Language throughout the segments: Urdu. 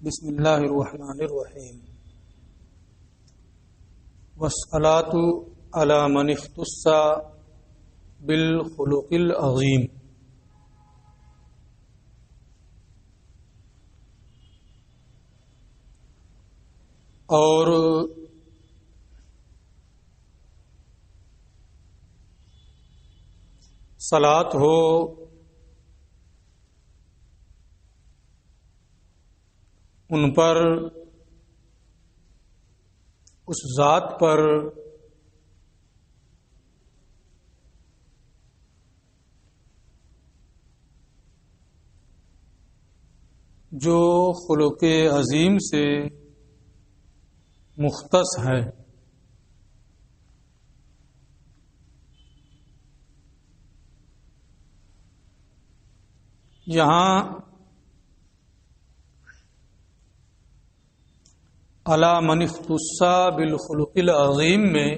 بسم اللہ الرحمن الرحیم والصلاة علی من اختص بالخلق العظیم۔ اور صلاۃ ہو ان پر، اس ذات پر جو خلق عظیم سے مختص ہے۔ یہاں علی من اختص بالخلق العظیم میں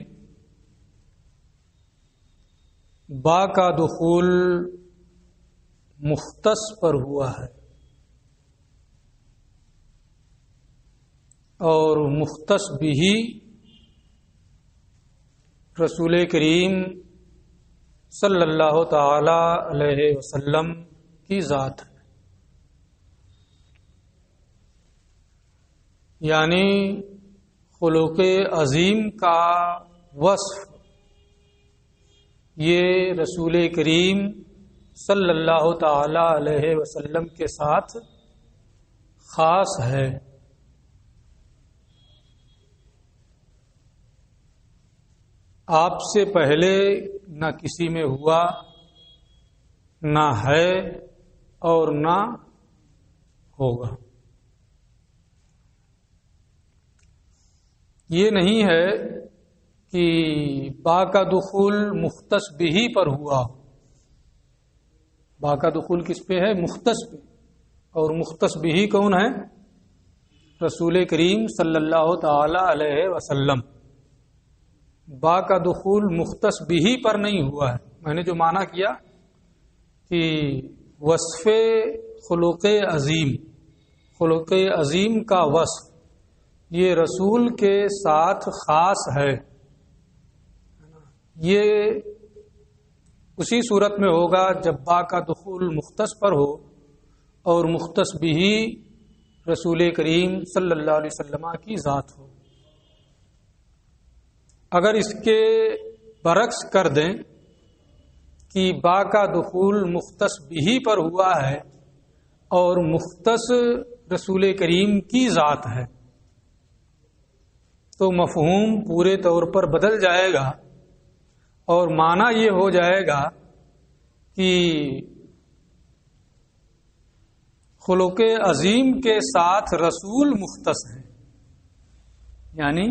با کا دخول مختص پر ہوا ہے، اور مختص بھی رسول کریم صلی اللہ تعالی علیہ وسلم کی ذات ہے۔ یعنی خلق عظیم کا وصف یہ رسول کریم صلی اللہ تعالی علیہ وسلم کے ساتھ خاص ہے۔ آپ سے پہلے نہ کسی میں ہوا، نہ ہے اور نہ ہوگا۔ یہ نہیں ہے کہ با کا دخول مختص بھی پر ہوا۔ با کا دخول کس پہ ہے؟ مختص پہ۔ اور مختص بھی کون ہے؟ رسول کریم صلی اللہ تعالی علیہ وسلم۔ با کا دخول مختص بھی پر نہیں ہوا ہے۔ میں نے جو معنی کیا کہ وصف خلق عظیم، خلق عظیم کا وصف یہ رسول کے ساتھ خاص ہے، یہ اسی صورت میں ہوگا جب با کا دخول مختص پر ہو اور مختص بھی رسول کریم صلی اللہ علیہ وسلم کی ذات ہو۔ اگر اس کے برعکس کر دیں کہ با کا دخول مختص بھی پر ہوا ہے اور مختص رسول کریم کی ذات ہے، تو مفہوم پورے طور پر بدل جائے گا، اور معنی یہ ہو جائے گا کہ خلق عظیم کے ساتھ رسول مختص ہے۔ یعنی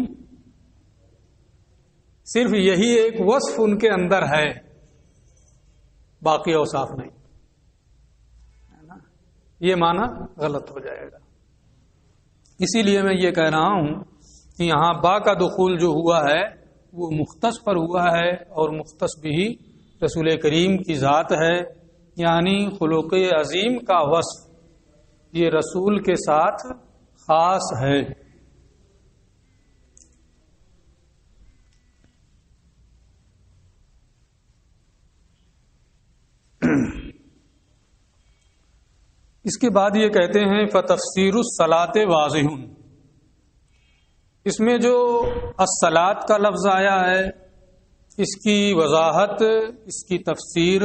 صرف یہی ایک وصف ان کے اندر ہے، باقی اوصاف نہیں، ہے نا؟ یہ معنی غلط ہو جائے گا۔ اسی لیے میں یہ کہہ رہا ہوں کہ یہاں با کا دخول جو ہوا ہے وہ مختص پر ہوا ہے، اور مختص بھی رسول کریم کی ذات ہے۔ یعنی خلق عظیم کا وصف یہ رسول کے ساتھ خاص ہے۔ اس کے بعد یہ کہتے ہیں فَتَفْسِيرُ الصَّلَاةِ واضح۔ اس میں جو الصلاۃ کا لفظ آیا ہے اس کی وضاحت، اس کی تفسیر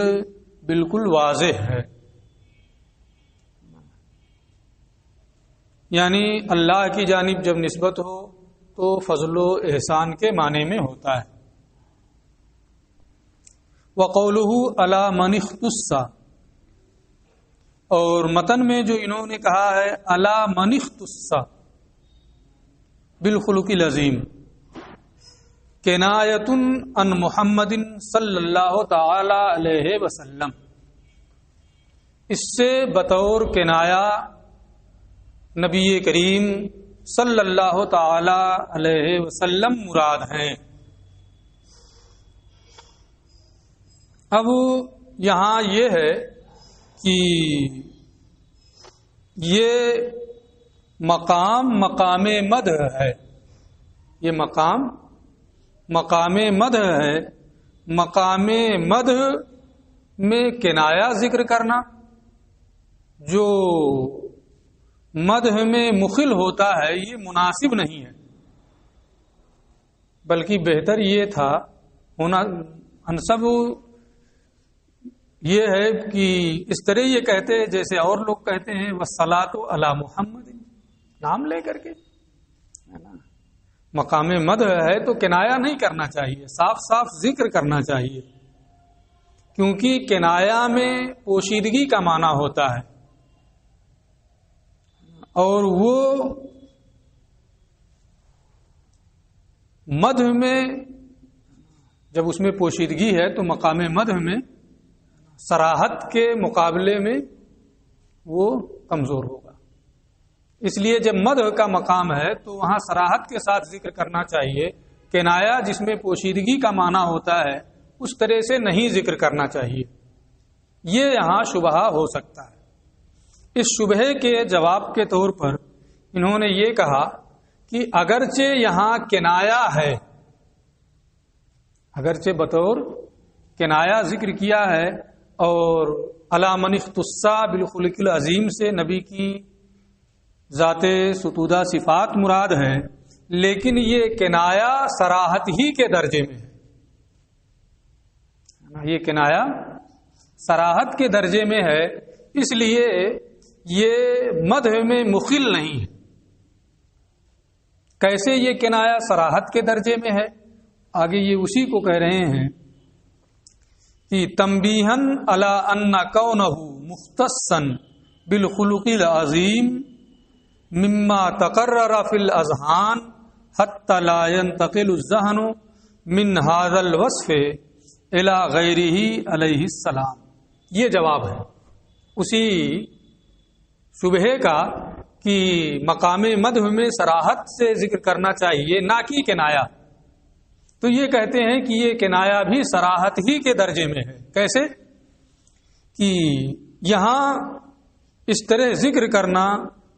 بالکل واضح ہے۔ یعنی اللہ کی جانب جب نسبت ہو تو فضل و احسان کے معنی میں ہوتا ہے۔ وَقَوْلُهُ عَلَى مَنِ اخْتُصَّ، اور متن میں جو انہوں نے کہا ہے عَلَى مَنِ اخْتُصَّ بالخلق العظیم، کنایۃ عن محمد صلی اللہ تعالی علیہ وسلم، اس سے بطور کنایا نبی کریم صلی اللہ تعالی علیہ وسلم مراد ہیں۔ اب یہاں یہ ہے کہ یہ مقام مدح ہے، یہ مقام مدح ہے۔ مقام مدح میں کنایا ذکر کرنا جو مدح میں مخل ہوتا ہے یہ مناسب نہیں ہے، بلکہ بہتر یہ تھا ہونا انسب یہ ہے کہ اس طرح یہ کہتے جیسے اور لوگ کہتے ہیں والصلاۃ علی محمد، نام لے کر کے، ہے نا۔ مقام مدح ہے تو کنایا نہیں کرنا چاہیے، صاف صاف ذکر کرنا چاہیے، کیونکہ کنایا میں پوشیدگی کا معنی ہوتا ہے، اور وہ مدح میں جب اس میں پوشیدگی ہے تو مقام مدح میں صراحت کے مقابلے میں وہ کمزور ہوگا۔ اس لیے جب مدح کا مقام ہے تو وہاں صراحت کے ساتھ ذکر کرنا چاہیے، کنایا جس میں پوشیدگی کا معنی ہوتا ہے اس طرح سے نہیں ذکر کرنا چاہیے۔ یہ یہاں شبہ ہو سکتا ہے۔ اس شبہ کے جواب کے طور پر انہوں نے یہ کہا کہ اگرچہ یہاں کنایا ہے، اگرچہ بطور کنایا ذکر کیا ہے اور علی من اختص بالخلق العظیم سے نبی کی ذات ستودہ صفات مراد ہے، لیکن یہ کنایا صراحت ہی کے درجے میں ہے، یہ کنایا صراحت کے درجے میں ہے، اس لیے یہ مدح میں مخل نہیں ہے۔ کیسے یہ کنایا صراحت کے درجے میں ہے؟ آگے یہ اسی کو کہہ رہے ہیں کہ تنبیہن علی ان کونہ مختصا بالخلق العظیم مما تقرر فی الاذہان حتی لا ينتقل الذہن من هذا الوصف الى غیرہ علیہ السلام۔ یہ جواب ہے اسی شبہے کا کہ مقام مدح میں صراحت سے ذکر کرنا چاہیے نہ کہ کنایا۔ تو یہ کہتے ہیں کہ یہ کنایا بھی صراحت ہی کے درجے میں ہے۔ کیسے؟ کہ یہاں اس طرح ذکر کرنا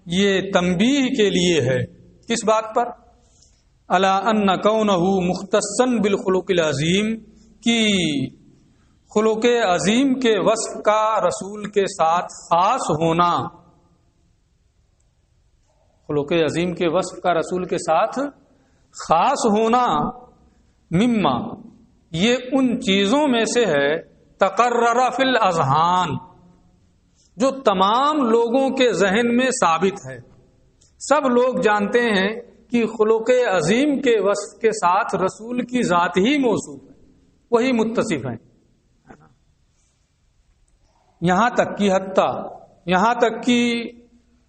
یہ تنبیہ کے لیے ہے، کس بات پر؟ الا ان کونہ مختصا بالخلق العظیم، کی خلق عظیم کے وصف کا رسول کے ساتھ خاص ہونا، خلق عظیم کے وصف کا رسول کے ساتھ خاص ہونا، مما یہ ان چیزوں میں سے ہے تقرر فی الاذہان جو تمام لوگوں کے ذہن میں ثابت ہے۔ سب لوگ جانتے ہیں کہ خلق عظیم کے وصف کے ساتھ رسول کی ذات ہی موصوف ہے، وہی متصف ہے۔ یہاں تک کہ حتیٰ یہاں تک کہ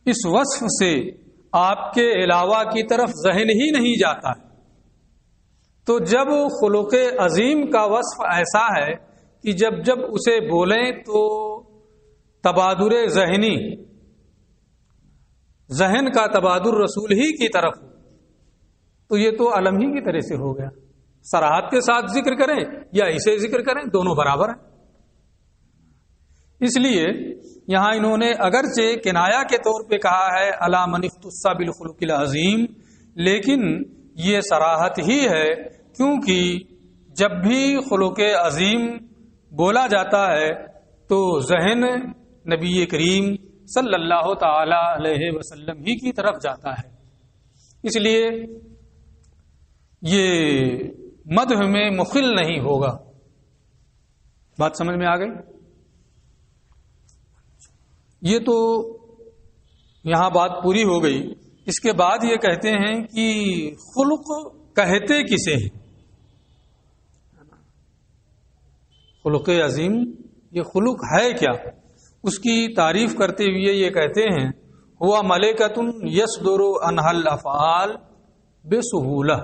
اس وصف سے آپ کے علاوہ کی طرف ذہن ہی نہیں جاتا ہے۔ تو جب خلق عظیم کا وصف ایسا ہے کہ جب جب اسے بولیں تو تبادر ذہنی، ذہن کا تبادر رسول ہی کی طرف ہو، تو یہ تو علم ہی کی طرح سے ہو گیا۔ صراحت کے ساتھ ذکر کریں یا اسے ذکر کریں دونوں برابر ہیں۔ اس لیے یہاں انہوں نے اگرچہ کنایا کے طور پہ کہا ہے علی من اختص بالخلق العظیم، لیکن یہ صراحت ہی ہے، کیونکہ جب بھی خلق عظیم بولا جاتا ہے تو ذہن نبی کریم صلی اللہ تعالی علیہ وسلم ہی کی طرف جاتا ہے۔ اس لیے یہ مدح میں مخل نہیں ہوگا۔ بات سمجھ میں آ گئی؟ یہ تو یہاں بات پوری ہو گئی۔ اس کے بعد یہ کہتے ہیں کہ خلق کہتے کسے ہیں؟ خلق عظیم یہ خلق ہے کیا؟ اس کی تعریف کرتے ہوئے یہ کہتے ہیں ہوا ملائکۃ یصدر عنہا الافعال بسہولہ،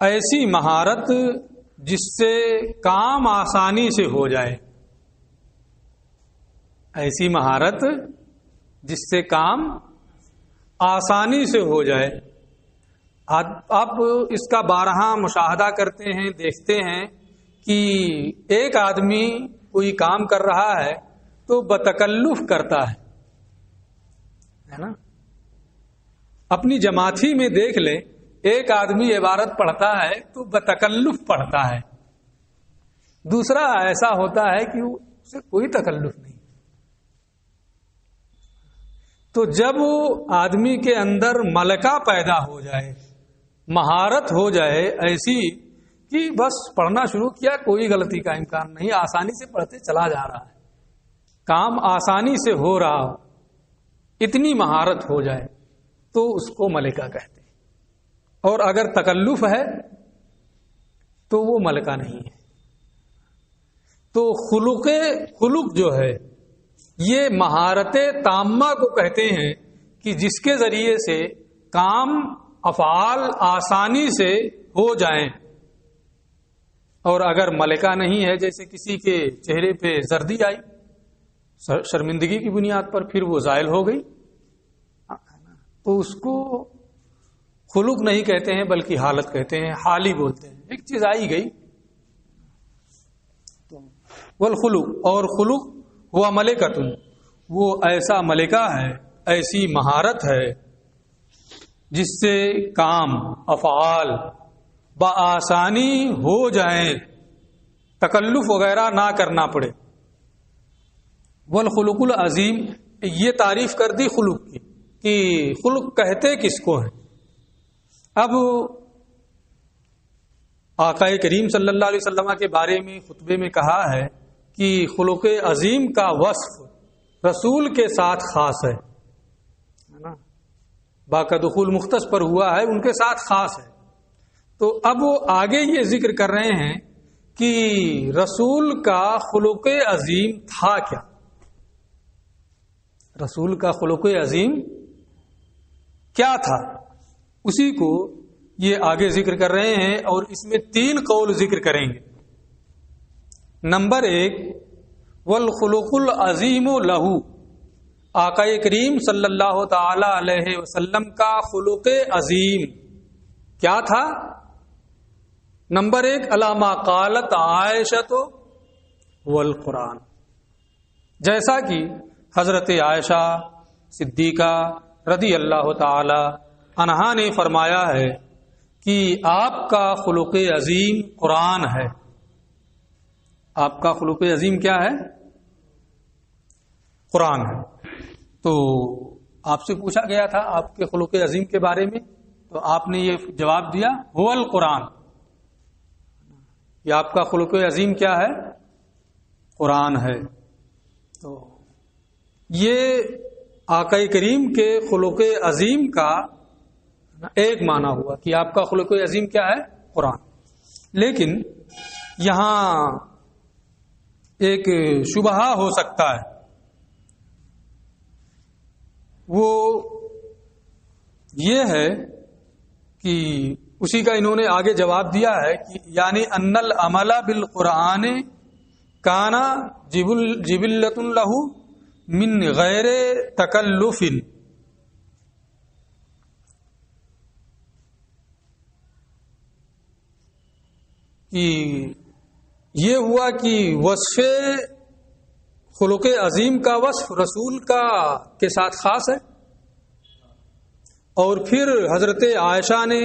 ایسی مہارت جس سے کام آسانی سے ہو جائے، ایسی مہارت جس سے کام آسانی سے ہو جائے۔ آپ اس کا بارہا مشاہدہ کرتے ہیں، دیکھتے ہیں کہ ایک آدمی کوئی کام کر رہا ہے تو بتکلف کرتا ہے، ہے نا. اپنی جماعتی میں دیکھ لیں، ایک آدمی عبارت پڑھتا ہے تو بتکلف پڑھتا ہے، دوسرا ایسا ہوتا ہے کہ اسے کوئی تکلف نہیں. تو جب آدمی کے اندر ملکہ پیدا ہو جائے، مہارت ہو جائے ایسی کہ بس پڑھنا شروع کیا، کوئی غلطی کا امکان نہیں، آسانی سے پڑھتے چلا جا رہا ہے، کام آسانی سے ہو رہا ہو، اتنی مہارت ہو جائے تو اس کو ملکہ کہتے ہیں. اور اگر تکلف ہے تو وہ ملکہ نہیں ہے. تو خلق جو ہے یہ مہارت تامہ کو کہتے ہیں کہ جس کے ذریعے سے کام افعال آسانی سے ہو جائیں. اور اگر ملکہ نہیں ہے، جیسے کسی کے چہرے پہ زردی آئی شرمندگی کی بنیاد پر، پھر وہ زائل ہو گئی، تو اس کو خلق نہیں کہتے ہیں بلکہ حالت کہتے ہیں، حال ہی بولتے ہیں. ایک چیز آئی گئی. والخلق، اور خلق ہوا ملکۃ، وہ ایسا ملکہ ہے، ایسی مہارت ہے جس سے کام افعال بآسانی ہو جائیں، تکلف وغیرہ نہ کرنا پڑے. والخلق العظیم، یہ تعریف کر دی خلق کی کہ خلق کہتے کس کو ہیں. اب آقا کریم صلی اللہ علیہ وسلم کے بارے میں خطبے میں کہا ہے کہ خلق عظیم کا وصف رسول کے ساتھ خاص ہے نا، باقی دخول مختص پر ہوا ہے، ان کے ساتھ خاص ہے. تو اب وہ آگے یہ ذکر کر رہے ہیں کہ رسول کا خلق عظیم تھا کیا. رسول کا خلق عظیم کیا تھا، اسی کو یہ آگے ذکر کر رہے ہیں، اور اس میں 3 قول ذکر کریں گے. نمبر 1، والخلق العظیم لہو، آقا کریم صلی اللہ تعالی علیہ وسلم کا خلق عظیم کیا تھا. نمبر 1، علامہ قالت عائشہ والقرآن، جیسا کہ حضرت عائشہ صدیقہ رضی اللہ تعالی عنہا نے فرمایا ہے کہ آپ کا خلق عظیم قرآن ہے. آپ کا خلق عظیم کیا ہے؟ قرآن ہے. تو آپ سے پوچھا گیا تھا آپ کے خلق عظیم کے بارے میں، تو آپ نے یہ جواب دیا هو القرآن. یہ آپ کا خلق عظیم کیا ہے؟ قرآن ہے. تو یہ آقا کریم کے خلق عظیم کا ایک معنی ہوا کہ آپ کا خلق عظیم کیا ہے؟ قرآن. لیکن یہاں ایک شبہہ ہو سکتا ہے، وہ یہ ہے کہ اسی کا انہوں نے آگے جواب دیا ہے کہ یعنی ان العمل بالقرآن کانا جبلۃ لہ من غیر تکلف، کہ یہ ہوا کہ وصف خلق عظیم کا وصف رسول کا کے ساتھ خاص ہے. اور پھر حضرت عائشہ نے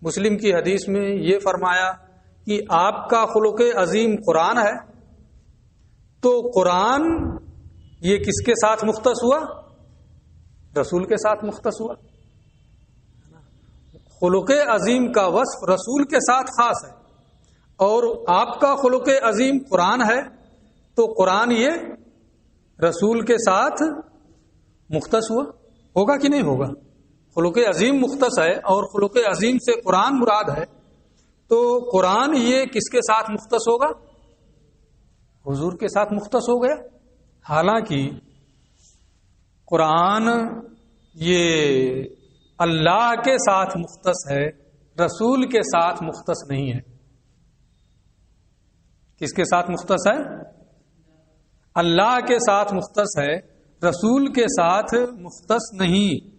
مسلم کی حدیث میں یہ فرمایا کہ آپ کا خلق عظیم قرآن ہے. تو قرآن یہ کس کے ساتھ مختص ہوا؟ رسول کے ساتھ مختص ہوا. خلق عظیم کا وصف رسول کے ساتھ خاص ہے، اور آپ کا خلق عظیم قرآن ہے، تو قرآن یہ رسول کے ساتھ مختص ہوا. ہوگا کہ نہیں ہوگا؟ خلق عظیم مختص ہے اور خلق عظیم سے قرآن مراد ہے، تو قرآن یہ کس کے ساتھ مختص ہوگا؟ حضور کے ساتھ مختص ہو گیا. حالانکہ قرآن یہ اللہ کے ساتھ مختص ہے، رسول کے ساتھ مختص نہیں ہے. کس کے ساتھ مختص ہے؟ اللہ کے ساتھ مختص ہے، رسول کے ساتھ مختص نہیں.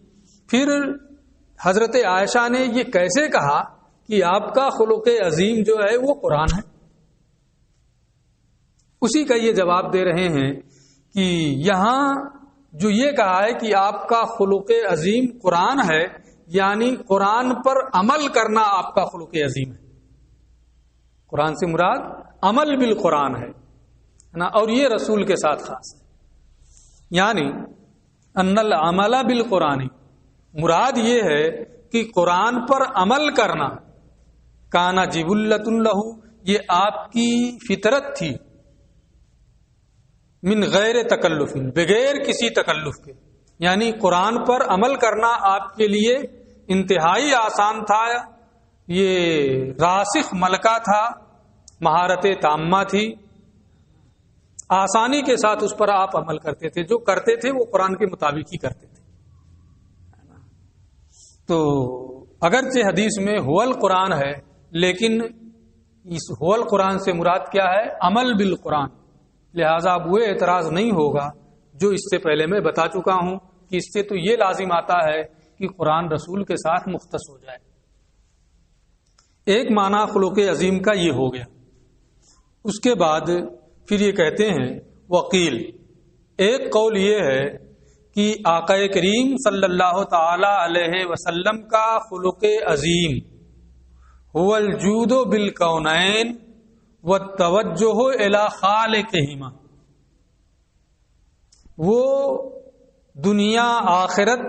پھر حضرت عائشہ نے یہ کیسے کہا کہ آپ کا خلق عظیم جو ہے وہ قرآن ہے؟ اسی کا یہ جواب دے رہے ہیں کہ یہاں جو یہ کہا ہے کہ آپ کا خلق عظیم قرآن ہے، یعنی قرآن پر عمل کرنا آپ کا خلق عظیم ہے۔ قرآن سے مراد عمل بالقرآن ہے نا، اور یہ رسول کے ساتھ خاص ہے، یعنی ان العمل بالقرآن، مراد یہ ہے کہ قرآن پر عمل کرنا، کانا جبلۃ لہ، یہ آپ کی فطرت تھی، من غیر تکلف، بغیر کسی تکلف کے، یعنی قرآن پر عمل کرنا آپ کے لیے انتہائی آسان تھا، یہ راسخ ملکہ تھا، مہارت تامہ تھی، آسانی کے ساتھ اس پر آپ عمل کرتے تھے، جو کرتے تھے وہ قرآن کے مطابق ہی کرتے تھے۔ تو اگرچہ حدیث میں هو القرآن ہے، لیکن اس هو القرآن سے مراد کیا ہے؟ عمل بالقرآن، لہذا اب وہ اعتراض نہیں ہوگا جو اس سے پہلے میں بتا چکا ہوں کہ اس سے تو یہ لازم آتا ہے کہ قرآن رسول کے ساتھ مختص ہو جائے۔ ایک معنی خلق عظیم کا یہ ہو گیا۔ اس کے بعد پھر یہ کہتے ہیں وقیل، ایک قول یہ ہے کہ آقا کریم صلی اللہ تعالی علیہ وسلم کا خلق عظیم هو الجود بالکونین والتوجہ الی خالقہما، وہ دنیا آخرت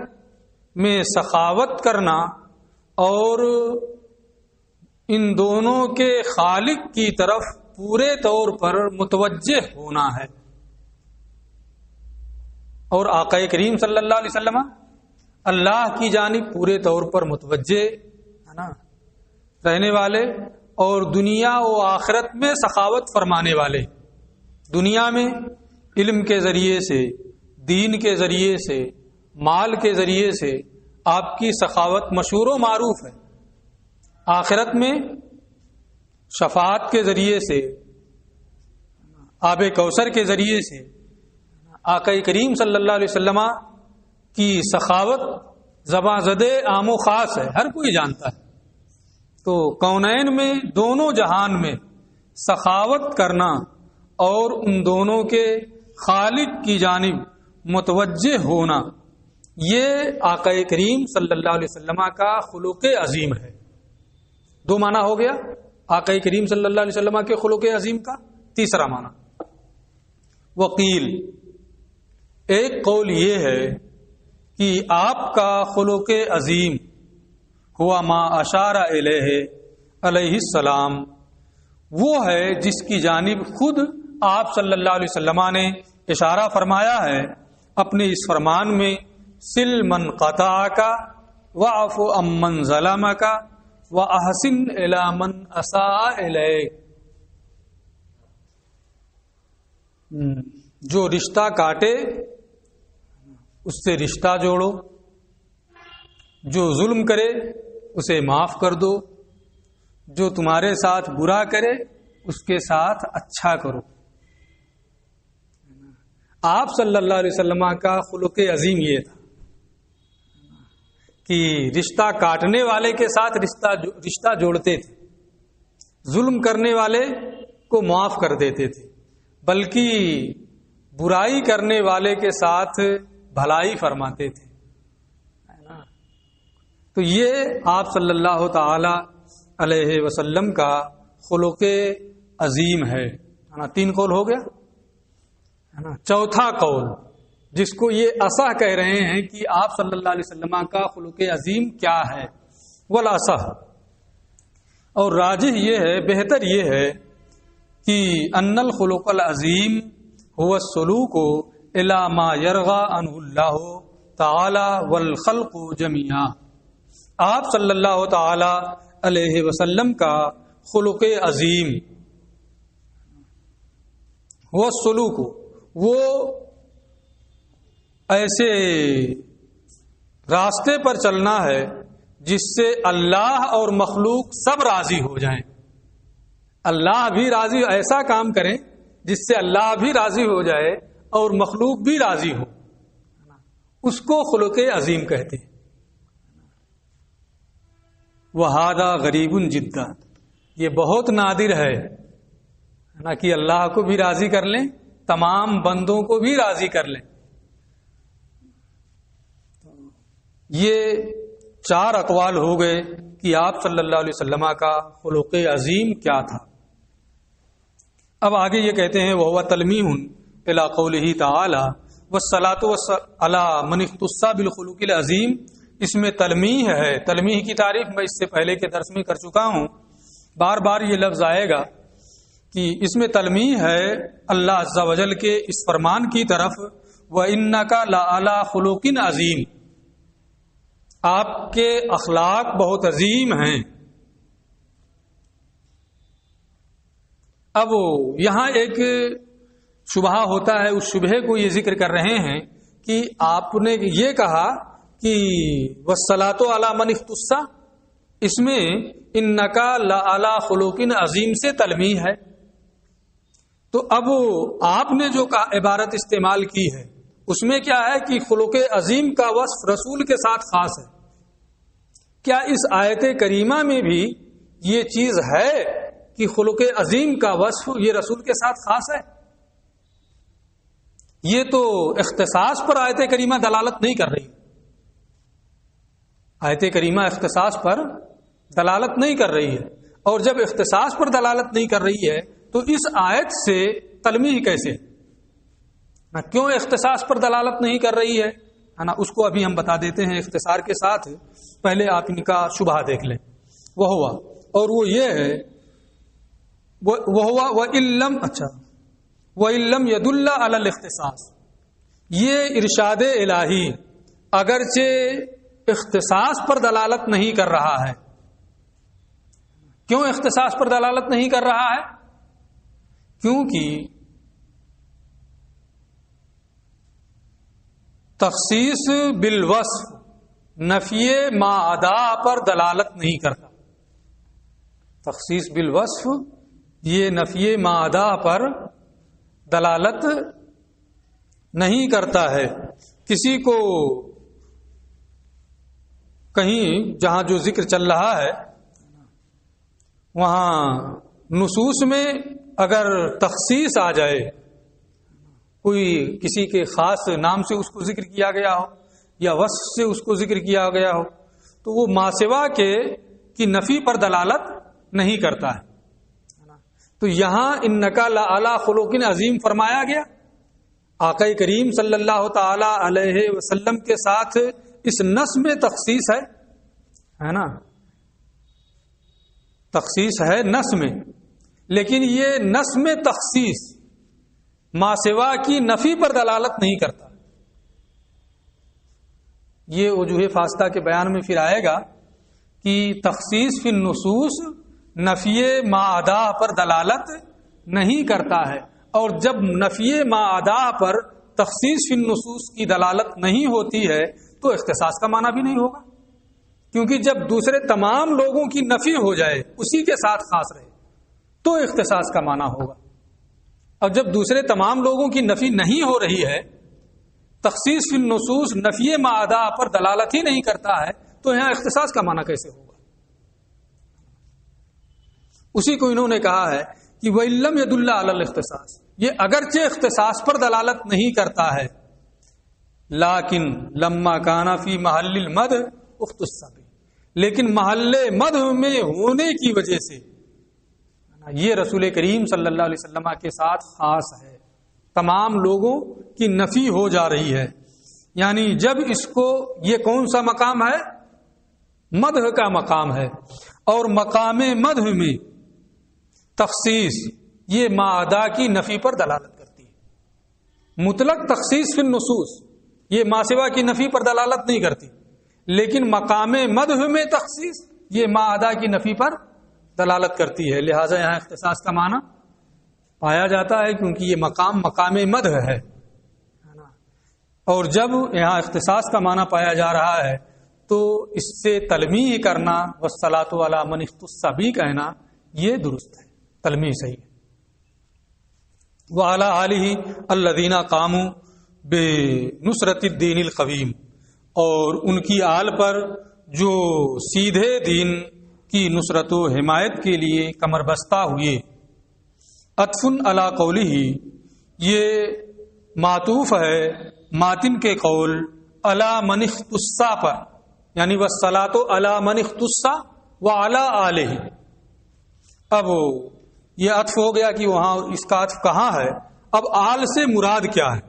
میں سخاوت کرنا اور ان دونوں کے خالق کی طرف پورے طور پر متوجہ ہونا ہے۔ اور آقا کریم صلی اللہ علیہ وسلم اللہ کی جانب پورے طور پر متوجہ ہے نا رہنے والے، اور دنیا و آخرت میں سخاوت فرمانے والے، دنیا میں علم کے ذریعے سے، دین کے ذریعے سے، مال کے ذریعے سے آپ کی سخاوت مشہور و معروف ہے، آخرت میں شفاعت کے ذریعے سے، آب کوثر کے ذریعے سے آقا کریم صلی اللہ علیہ وسلم کی سخاوت زباں زدے عام و خاص ہے، ہر کوئی جانتا ہے۔ تو کونین میں، دونوں جہان میں سخاوت کرنا اور ان دونوں کے خالق کی جانب متوجہ ہونا، یہ آقا کریم صلی اللہ علیہ وسلم کا خلق عظیم ہے۔ دو معنی ہو گیا آقا کریم صلی اللہ علیہ وسلم کے خلق عظیم کا۔ تیسرا معنی وقیل، ایک قول یہ ہے کہ آپ کا خلق عظیم ہوا ما اشار الیہ علیہ السلام، وہ ہے جس کی جانب خود آپ صلی اللہ علیہ وسلم نے اشارہ فرمایا ہے اپنے اس فرمان میں، سل من قطعک واعف عمن ظلمک واحسن الی من اساء الیک، جو رشتہ کاٹے اس سے رشتہ جوڑو، جو ظلم کرے اسے معاف کر دو، جو تمہارے ساتھ برا کرے اس کے ساتھ اچھا کرو۔ آپ صلی اللہ علیہ وسلم کا خلق عظیم یہ تھا کہ رشتہ کاٹنے والے کے ساتھ رشتہ جوڑتے تھے، ظلم کرنے والے کو معاف کر دیتے تھے، بلکہ برائی کرنے والے کے ساتھ بھلائی فرماتے تھے۔ تو یہ آپ صلی اللہ تعالی علیہ وسلم کا خلق عظیم ہے نا۔ تین قول ہو گیا ہے نا۔ چوتھا قول جس کو یہ اصح کہہ رہے ہیں کہ آپ صلی اللہ علیہ وسلم کا خلق عظیم کیا ہے، والاصح، اور راجح یہ ہے، بہتر یہ ہے کہ ان الخلق العظیم هو السلوک الی ما یرغی عنہ اللہ تعالی والخلق جميعا، آپ صلی اللہ تعالی علیہ وسلم کا خلق عظیم وہ سلوک، وہ ایسے راستے پر چلنا ہے جس سے اللہ اور مخلوق سب راضی ہو جائیں، اللہ بھی راضی، ایسا کام کریں جس سے اللہ بھی راضی ہو جائے اور مخلوق بھی راضی ہو، اس کو خلق عظیم کہتے ہیں۔ وَهَذَا غَرِيبٌ جِدًّا، یہ بہت نادر ہے نا کہ اللہ کو بھی راضی کر لیں، تمام بندوں کو بھی راضی کر لیں۔ یہ 4 اقوال ہو گئے کہ آپ صلی اللہ علیہ وسلم کا خلق عظیم کیا تھا۔ اب آگے یہ کہتے ہیں وَهُوَ تَلْمِيحٌ إِلَىٰ قَوْلِهِ تَعَالَىٰ وَالصَّلَاةُ عَلَىٰ مَنِ اخْتَصَّ بِالْخُلُقِ الْعَظِيمِ۔ اس میں تلمیح ہے، تلمیح کی تعریف میں اس سے پہلے کے درس میں کر چکا ہوں، بار بار یہ لفظ آئے گا کہ اس میں تلمیح ہے اللہ عز و جل کے اس فرمان کی طرف وَإِنَّكَ لَعَلَىٰ خُلُقٍ عَظِيمٍ، آپ کے اخلاق بہت عظیم ہیں۔ اب یہاں ایک شبہ ہوتا ہے، اس شبہے کو یہ ذکر کر رہے ہیں کہ آپ نے یہ کہا کہ وَالصَّلَاةُ عَلَىٰ مَنِ اخْتَصَّ، اس میں إِنَّكَ لَعَلَىٰ خُلُقٍ عَظِيمٍ سے تلمیح ہے۔ تو اب آپ نے جو عبارت استعمال کی ہے اس میں کیا ہے کہ خلق عظیم کا وصف رسول کے ساتھ خاص ہے۔ کیا اس آیت کریمہ میں بھی یہ چیز ہے کہ خلق عظیم کا وصف یہ رسول کے ساتھ خاص ہے؟ یہ تو اختصاص پر آیت کریمہ دلالت نہیں کر رہی۔ آیت کریمہ اختصاص پر دلالت نہیں کر رہی ہے، اور جب اختصاص پر دلالت نہیں کر رہی ہے تو اس آیت سے تلمیح کیسے؟ کیوں اختصاص پر دلالت نہیں کر رہی ہے نا، اس کو ابھی ہم بتا دیتے ہیں اختصار کے ساتھ، پہلے آپ ان کا شبہ دیکھ لیں۔ وہ ہوا، اور وہ یہ ہے وہ ہوا وَإِلَّمْ يَدُلَّ عَلَى الْاخْتِصَاصِ، یہ ارشاد الہی اگرچہ اختصاص پر دلالت نہیں کر رہا ہے۔ کیوں اختصاص پر دلالت نہیں کر رہا ہے؟ کیونکہ تخصیص بالوصف نفی ما عدا پر دلالت نہیں کرتا۔ تخصیص بالوصف یہ نفی ما عدا پر دلالت نہیں کرتا ہے۔ کسی کو کہیں جہاں جو ذکر چل رہا ہے وہاں نصوص میں اگر تخصیص آ جائے، کوئی کسی کے خاص نام سے اس کو ذکر کیا گیا ہو یا وصف سے اس کو ذکر کیا گیا ہو، تو وہ ماسوا کے کی نفی پر دلالت نہیں کرتا ہے۔ تو یہاں انکا لعلی خلق عظیم فرمایا گیا، آقا کریم صلی اللہ تعالی علیہ وسلم کے ساتھ اس نص میں تخصیص ہے نا، تخصیص ہے نص میں، لیکن یہ نص میں تخصیص ما سوا کی نفی پر دلالت نہیں کرتا۔ یہ وجوہ فاسدہ کے بیان میں پھر آئے گا کہ تخصیص فی النصوص نفی ما عدا پر دلالت نہیں کرتا ہے، اور جب نفی ما عدا پر تخصیص فی النصوص کی دلالت نہیں ہوتی ہے تو اختصاص کا معنی بھی نہیں ہوگا، کیونکہ جب دوسرے تمام لوگوں کی نفی ہو جائے اسی کے ساتھ خاص رہے تو اختصاص کا معنی ہوگا، اور جب دوسرے تمام لوگوں کی نفی نہیں ہو رہی ہے، تخصیص فی النصوص نفی ما عدا پر دلالت ہی نہیں کرتا ہے، تو یہاں اختصاص کا معنی کیسے ہوگا؟ اسی کو انہوں نے کہا ہے کہ وَإِلَّمْ يَدُلَّ عَلَى الْاخْتِصَاصِ، یہ اگرچہ اختصاص پر دلالت نہیں کرتا ہے، لیکن لما کان فی محل المدح اختص بہ، لیکن محل مدح میں ہونے کی وجہ سے یہ رسول کریم صلی اللہ علیہ وسلم کے ساتھ خاص ہے، تمام لوگوں کی نفی ہو جا رہی ہے۔ یعنی جب اس کو، یہ کون سا مقام ہے؟ مدح کا مقام ہے، اور مقام مدح میں تخصیص یہ ما عدا کی نفی پر دلالت کرتی ہے۔ مطلق تخصیص فی النصوص یہ ما سوا کی نفی پر دلالت نہیں کرتی، لیکن مقام مدح میں تخصیص یہ ما عدا کی نفی پر دلالت کرتی ہے، لہذا یہاں اختصاص کا معنی پایا جاتا ہے، کیونکہ یہ مقام مدح ہے۔ اور جب یہاں اختصاص کا معنی پایا جا رہا ہے تو اس سے تلمیح کرنا والصلاۃ علی من اختص بھی کہنا یہ درست ہے، تلمیح صحیح ہے۔ وعلی آلہ الذین قاموا بنصرۃ الدین القویم، اور ان کی آل پر جو سیدھے دین کی نصرت و حمایت کے لیے کمر بستہ ہوئے۔ عطف علی قولہ، یہ معطوف ہے ماتن کے قول علی من اختص پر، یعنی والصلاۃ علی من اختص وعلی آلہ. اب یہ عطف ہو گیا کہ وہاں اس کا عطف کہاں ہے. اب آل سے مراد کیا ہے؟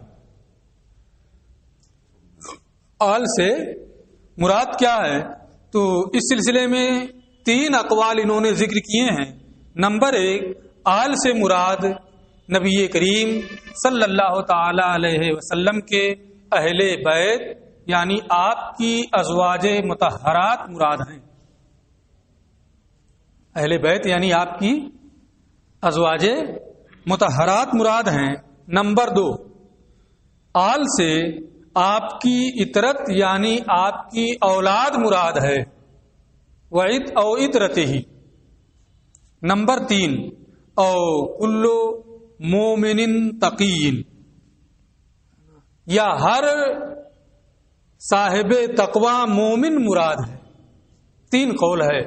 آل سے مراد کیا ہے؟ تو اس سلسلے میں 3 اقوال انہوں نے ذکر کیے ہیں. نمبر 1، آل سے مراد نبی کریم صلی اللہ تعالی علیہ وسلم کے اہل بیت یعنی آپ کی ازواج مطہرات مراد ہیں. اہل بیت یعنی آپ کی ازواج مطہرات مراد ہیں. نمبر 2، آل سے آپ کی اطرت یعنی آپ کی اولاد مراد ہے. وعد او اطرتہ. نمبر 3، او کلو مومن تقی، یا ہر صاحب تقوی مومن مراد ہے. 3 قول ہے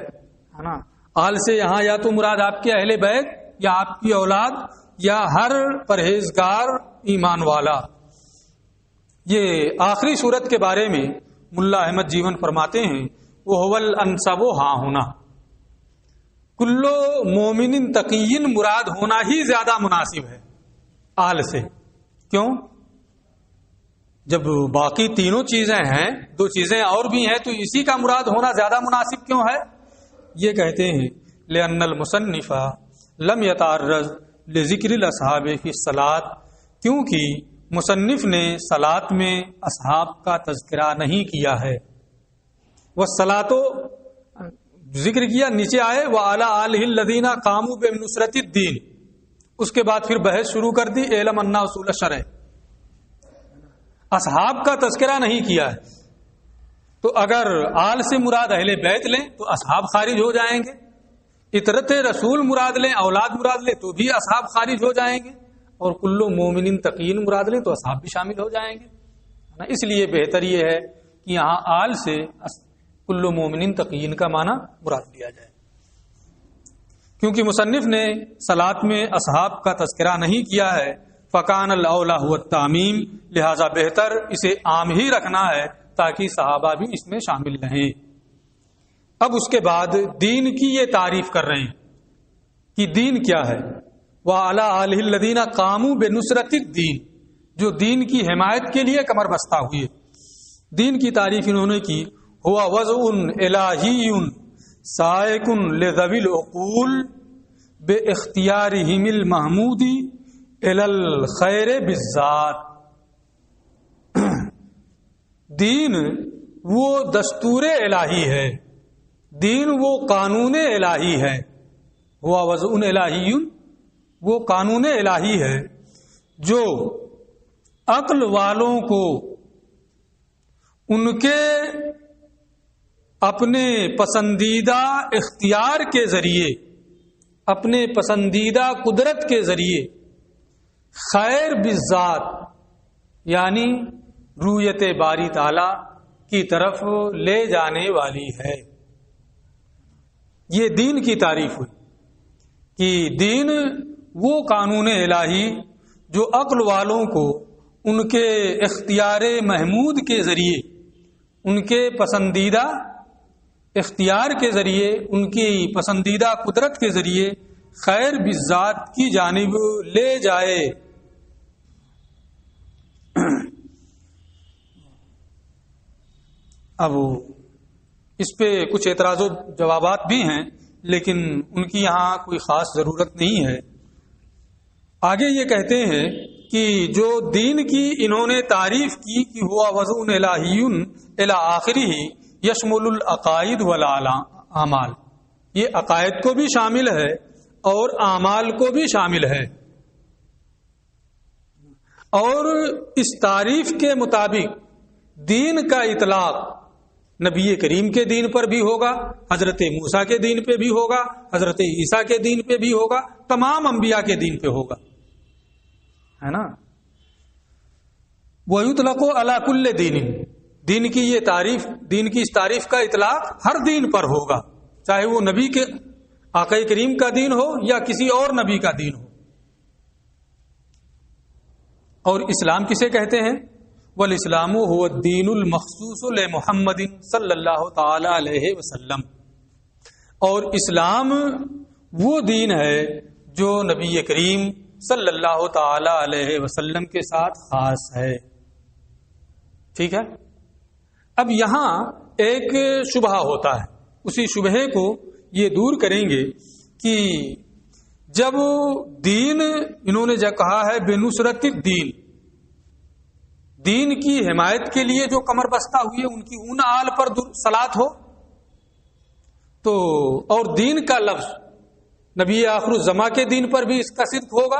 نا. آل سے یہاں یا تو مراد آپ کے اہل بیت یا آپ کی اولاد یا ہر پرہیزگار ایمان والا. یہ آخری صورت کے بارے میں ملا احمد جیون فرماتے ہیں وہ هو الانسب ہاں ہونا. کلو مومن تقی مراد ہونا ہی زیادہ مناسب ہے آل سے. کیوں؟ جب باقی تینوں چیزیں ہیں، 2 چیزیں اور بھی ہیں، تو اسی کا مراد ہونا زیادہ مناسب کیوں ہے؟ یہ کہتے ہیں لأن المصنف لم يتعرض لذکر الاصحاب فی الصلاۃ، کیونکہ مصنف نے صلاۃ میں اصحاب کا تذکرہ نہیں کیا ہے. والصلاۃ ذکر کیا، نیچے آئے وعلی آلہ الذین قاموا بنصرۃ الدین. اس کے بعد پھر بحث شروع کر دی اعلم ان اصول الشرع. اصحاب کا تذکرہ نہیں کیا ہے. تو اگر آل سے مراد اہل بیت لیں تو اصحاب خارج ہو جائیں گے. اطرت رسول مراد لیں، اولاد مراد لیں تو بھی اصحاب خارج ہو جائیں گے. اور کلو مومن تقین مراد لیں تو اصحاب بھی شامل ہو جائیں گے. اس لیے بہتر یہ ہے کہ یہاں آل سے کلو مومن تقین کا معنی مراد لیا جائے. کیونکہ مصنف نے صلاۃ میں اصحاب کا تذکرہ نہیں کیا ہے. فکان الاولی هو التعمیم، لہذا بہتر اسے عام ہی رکھنا ہے تاکہ صحابہ بھی اس میں شامل رہیں. اب اس کے بعد دین کی یہ تعریف کر رہے ہیں کہ دین کیا ہے. وعلی آلہ الذین قاموا بنصرۃ الدین، جو دین کی حمایت کے لیے کمر بستہ ہوئے. دین کی تعریف انہوں نے کی ہوا وضع الہی سائق لذوی العقول باختیارہم المحمود الی الخیر بالذات. دین وہ دستور الہی ہے، دین وہ قانون الہی ہے. ہوا وضع الہی، وہ قانون الہی ہے جو عقل والوں کو ان کے اپنے پسندیدہ اختیار کے ذریعے، اپنے پسندیدہ قدرت کے ذریعے خیر بالذات یعنی رویت باری تعالی کی طرف لے جانے والی ہے. یہ دین کی تعریف ہوئی کہ دین وہ قانون الہی جو عقل والوں کو ان کے اختیار محمود کے ذریعے، ان کے پسندیدہ اختیار کے ذریعے، ان کی پسندیدہ قدرت کے ذریعے خیر بالذات کی جانب لے جائے. اب اس پہ کچھ اعتراض و جوابات بھی ہیں لیکن ان کی یہاں کوئی خاص ضرورت نہیں ہے. آگے یہ کہتے ہیں کہ جو دین کی انہوں نے تعریف کی کہ ہوا وضع الہی الی آخرہ یشمل العقائد والاعمال، یہ عقائد کو بھی شامل ہے اور اعمال کو بھی شامل ہے. اور اس تعریف کے مطابق دین کا اطلاق نبی کریم کے دین پر بھی ہوگا، حضرت موسیٰ کے دین پہ بھی ہوگا، حضرت عیسیٰ کے دین پہ بھی ہوگا، تمام انبیاء کے دین پہ ہوگا، ہے نا. وَيُطْلَقُ عَلَى كُلِّ دِينٍ، دین کی یہ تعریف، دین کی اس تعریف کا اطلاق ہر دین پر ہوگا، چاہے وہ نبی کے آقا کریم کا دین ہو یا کسی اور نبی کا دین ہو. اور اسلام کسے کہتے ہیں؟ والاسلام هو الدین المخصوص لمحمد صلی اللہ تعالی علیہ وسلم، اور اسلام وہ دین ہے جو نبی کریم صلی اللہ تعالی علیہ وسلم کے ساتھ خاص ہے. ٹھیک ہے. اب یہاں ایک شبہ ہوتا ہے، اسی شبہے کو یہ دور کریں گے کہ جب دین انہوں نے جو کہا ہے بنصرت الدین، دین کی حمایت کے لیے جو کمر بستہ ہوئے ان کی اون آل پر صلات ہو، تو اور دین کا لفظ نبی آخر الزماں کے دین پر بھی اس کا صدق ہوگا،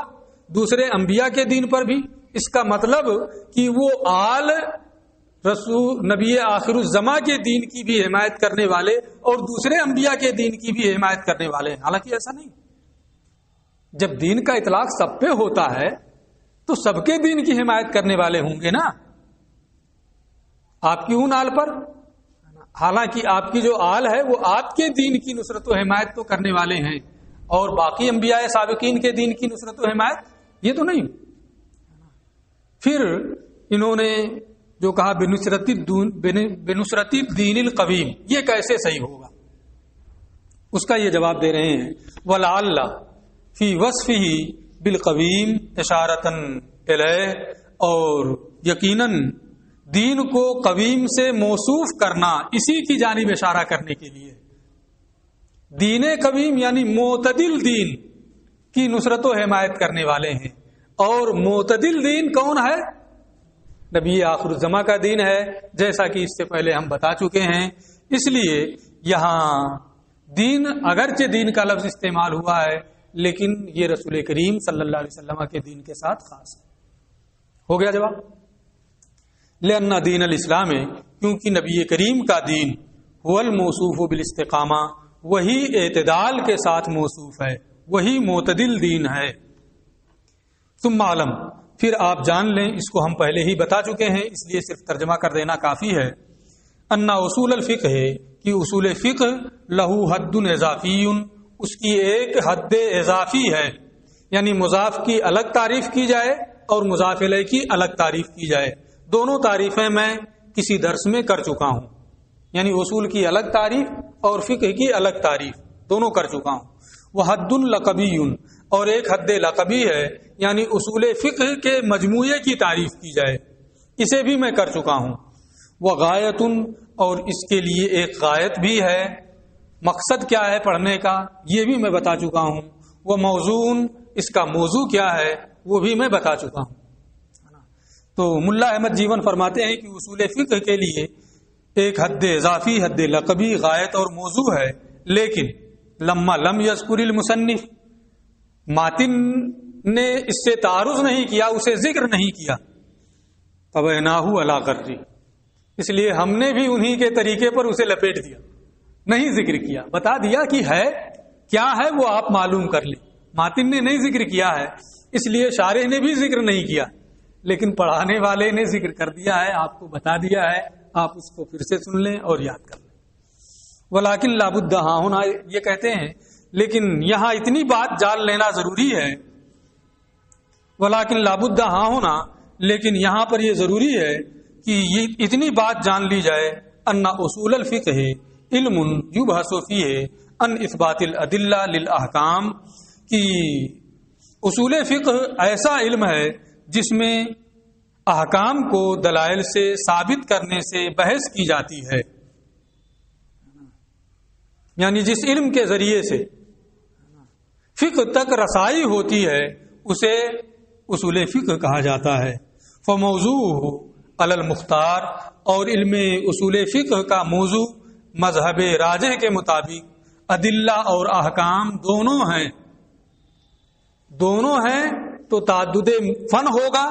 دوسرے انبیاء کے دین پر بھی. اس کا مطلب کہ وہ آل رسول نبی آخر الزماں کے دین کی بھی حمایت کرنے والے اور دوسرے انبیاء کے دین کی بھی حمایت کرنے والے ہیں. حالانکہ ایسا نہیں. جب دین کا اطلاق سب پہ ہوتا ہے تو سب کے دین کی حمایت کرنے والے ہوں گے نا. آپ کی اون آل پر، حالانکہ آپ کی جو آل ہے وہ آپ کے دین کی نصرت و حمایت تو کرنے والے ہیں، اور باقی انبیاء سابقین کے دین کی نصرت و حمایت یہ تو نہیں. پھر انہوں نے جو کہا بنصرت الدین القویم، یہ کیسے صحیح ہوگا؟ اس کا یہ جواب دے رہے ہیں ولعل فی وصفہ بالقویم اشارتن الیہ، اور یقیناً دین کو قویم سے موصوف کرنا اسی کی جانب اشارہ کرنے کے لیے. دین قویم یعنی معتدل دین کی نصرت و حمایت کرنے والے ہیں، اور معتدل دین کون ہے؟ نبی آخر الزماں کا دین ہے، جیسا کہ اس سے پہلے ہم بتا چکے ہیں. اس لیے یہاں دین اگرچہ دین کا لفظ استعمال ہوا ہے، لیکن یہ رسول کریم صلی اللہ علیہ وسلم کے دین کے ساتھ خاص ہے. ہو گیا جواب. لأن دین الاسلام، کیونکہ نبی کریم کا دین هو الموصوف بالاستقامہ، وہی اعتدال کے ساتھ موصوف ہے، وہی معتدل دین ہے. ثم علم، پھر آپ جان لیں، اس کو ہم پہلے ہی بتا چکے ہیں اس لیے صرف ترجمہ کر دینا کافی ہے. ان اصول الفقہ ہے کہ اصول فقہ لہو حد اضافی، اس کی ایک حد اضافی ہے، یعنی مضاف کی الگ تعریف کی جائے اور مضاف الیہ کی الگ تعریف کی جائے. دونوں تعریفیں میں کسی درس میں کر چکا ہوں، یعنی اصول کی الگ تعریف اور فقہ کی الگ تعریف دونوں کر چکا ہوں. وہ حد لقبی، اور ایک حد لقبی ہے، یعنی اصول فقہ کے مجموعے کی تعریف کی جائے، اسے بھی میں کر چکا ہوں. وہ غایتن، اور اس کے لیے ایک غایت بھی ہے، مقصد کیا ہے پڑھنے کا یہ بھی میں بتا چکا ہوں. وہ موضوع، اس کا موضوع کیا ہے وہ بھی میں بتا چکا ہوں. تو ملا احمد جیون فرماتے ہیں کہ اصول فقہ کے لیے ایک حد اضافی، حد لقبی، غایت اور موضوع ہے، لیکن لما لم یذکر المصنف، ماتن نے اس سے تعارض نہیں کیا، اسے ذکر نہیں کیا. طبعناہ علی غرری، اس لیے ہم نے بھی انہی کے طریقے پر اسے لپیٹ دیا، نہیں ذکر کیا، بتا دیا کہ ہے کیا ہے وہ آپ معلوم کر لیں. ماتن نے نہیں ذکر کیا ہے، اس لیے شارح نے بھی ذکر نہیں کیا، لیکن پڑھانے والے نے ذکر کر دیا ہے، آپ کو بتا دیا ہے، آپ اس کو پھر سے سن لیں اور یاد کر لیں. ولیکن لابد، ہاں ہونا، یہ کہتے ہیں لیکن یہاں اتنی بات جان لینا ضروری ہے. ولیکن لابد، ہاں ہونا، لیکن یہاں پر یہ ضروری ہے کہ یہ اتنی بات جان لی جائے، ان اصول الفقہ علم یبحث فیہ ان اثبات الادلہ للاحکام، کہ اصول فقہ ایسا علم ہے جس میں احکام کو دلائل سے ثابت کرنے سے بحث کی جاتی ہے. یعنی جس علم کے ذریعے سے فقہ تک رسائی ہوتی ہے اسے اصول فقہ کہا جاتا ہے. فموضوع علی المختار، اور علم اصول فقہ کا موضوع مذہب راجح کے مطابق ادلہ اور احکام دونوں ہیں. دونوں ہیں تو تعدد فن ہوگا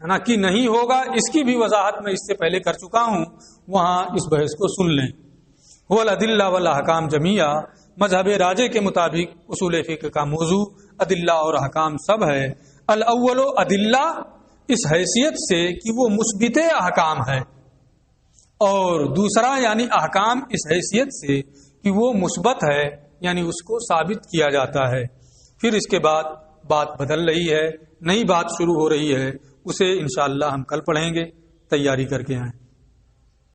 نا کہ نہیں ہوگا، اس کی بھی وضاحت میں اس سے پہلے کر چکا ہوں، وہاں اس بحث کو سن لیں. هو الادلہ والاحکام جمیعہ، مذہب راجح کے مطابق اصول فقہ کا موضوع ادلہ اور احکام سب ہے. الاول ادلہ، اس حیثیت سے کہ وہ مثبت احکام ہے، اور دوسرا یعنی احکام اس حیثیت سے کہ وہ مثبت ہے، یعنی اس کو ثابت کیا جاتا ہے. پھر اس کے بعد بات بدل رہی ہے، نئی بات شروع ہو رہی ہے، اسے انشاءاللہ ہم کل پڑھیں گے. تیاری کر کے آئیں.